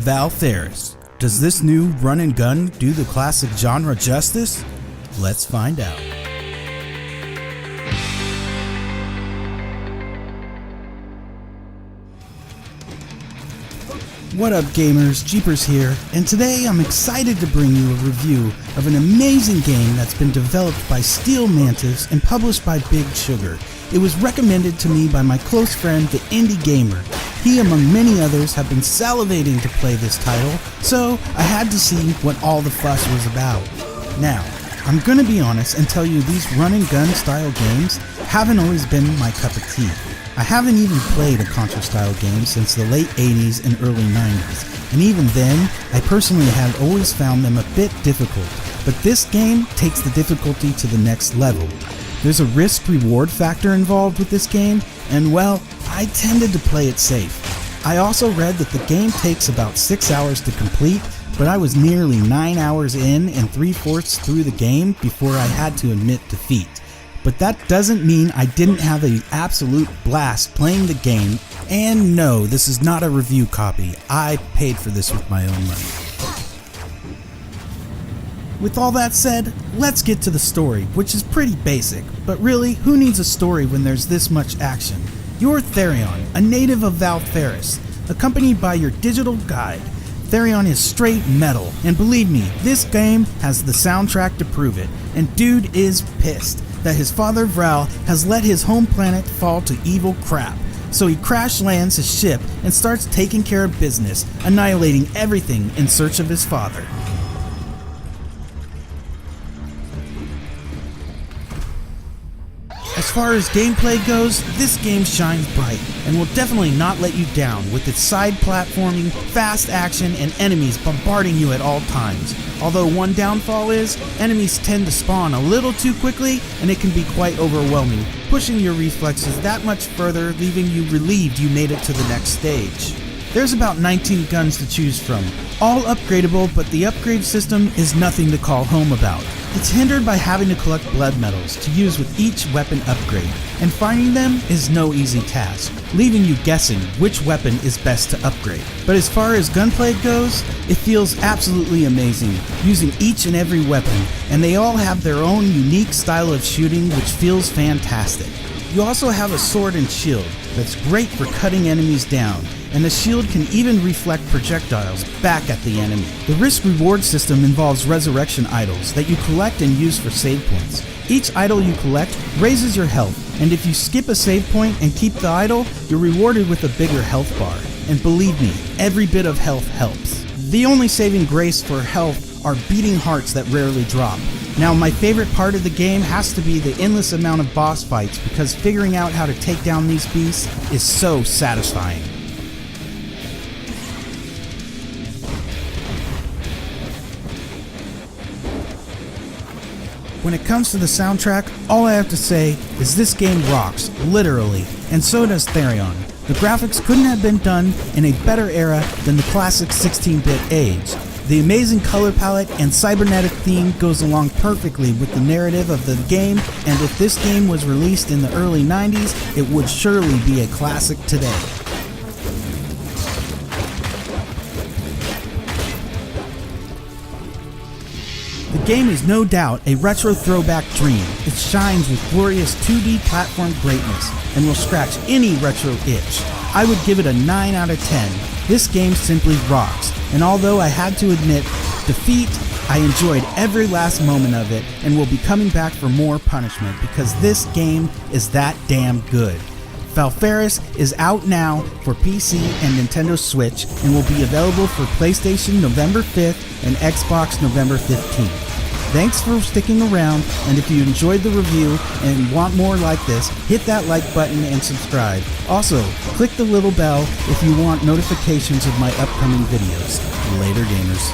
Valfaris. Does this new run and gun do the classic genre justice? Let's find out. What up gamers, Jeepers here, and today I'm excited to bring you a review of an amazing game that's been developed by Steel Mantis and published by Big Suger. It was recommended to me by my close friend, the Indie Gamer. He, among many others, have been salivating to play this title, so I had to see what all the fuss was about. Now, I'm gonna be honest and tell you these run and gun style games haven't always been my cup of tea. I haven't even played a Contra style game since the late 80s and early 90s, and even then, I personally had always found them a bit difficult, but this game takes the difficulty to the next level. There's a risk-reward factor involved with this game, and well, I tended to play it safe. I also read that the game takes about 6 hours to complete, but I was nearly 9 hours in and 3/4 through the game before I had to admit defeat. But that doesn't mean I didn't have an absolute blast playing the game, and no, this is not a review copy. I paid for this with my own money. With all that said, let's get to the story, which is pretty basic, but really, who needs a story when there's this much action? You're Therion, a native of Valfaris, accompanied by your digital guide. Therion is straight metal, and believe me, this game has the soundtrack to prove it, and dude is pissed that his father Vral has let his home planet fall to evil crap. So he crash lands his ship and starts taking care of business, annihilating everything in search of his father. As far as gameplay goes, this game shines bright and will definitely not let you down with its side platforming, fast action, and enemies bombarding you at all times. Although one downfall is, enemies tend to spawn a little too quickly and it can be quite overwhelming, pushing your reflexes that much further, leaving you relieved you made it to the next stage. There's about 19 guns to choose from, all upgradable, but the upgrade system is nothing to call home about. It's hindered by having to collect blood medals to use with each weapon upgrade, and finding them is no easy task, leaving you guessing which weapon is best to upgrade. But as far as gunplay goes, it feels absolutely amazing, using each and every weapon, and they all have their own unique style of shooting which feels fantastic. You also have a sword and shield that's great for cutting enemies down, and the shield can even reflect projectiles back at the enemy. The risk-reward system involves resurrection idols that you collect and use for save points. Each idol you collect raises your health, and if you skip a save point and keep the idol, you're rewarded with a bigger health bar. And believe me, every bit of health helps. The only saving grace for health are beating hearts that rarely drop. Now, my favorite part of the game has to be the endless amount of boss fights, because figuring out how to take down these beasts is so satisfying. When it comes to the soundtrack, all I have to say is this game rocks, literally, and so does Therion. The graphics couldn't have been done in a better era than the classic 16-bit age. The amazing color palette and cybernetic theme goes along perfectly with the narrative of the game, and if this game was released in the early 90s, it would surely be a classic today. The game is no doubt a retro throwback dream. It shines with glorious 2D platform greatness and will scratch any retro itch. I would give it a 9 out of 10. This game simply rocks, and although I had to admit defeat, I enjoyed every last moment of it and will be coming back for more punishment because this game is that damn good. Valfaris is out now for PC and Nintendo Switch and will be available for PlayStation November 5th and Xbox November 15th. Thanks for sticking around, and if you enjoyed the review and want more like this, hit that like button and subscribe. Also, click the little bell if you want notifications of my upcoming videos. Later, gamers.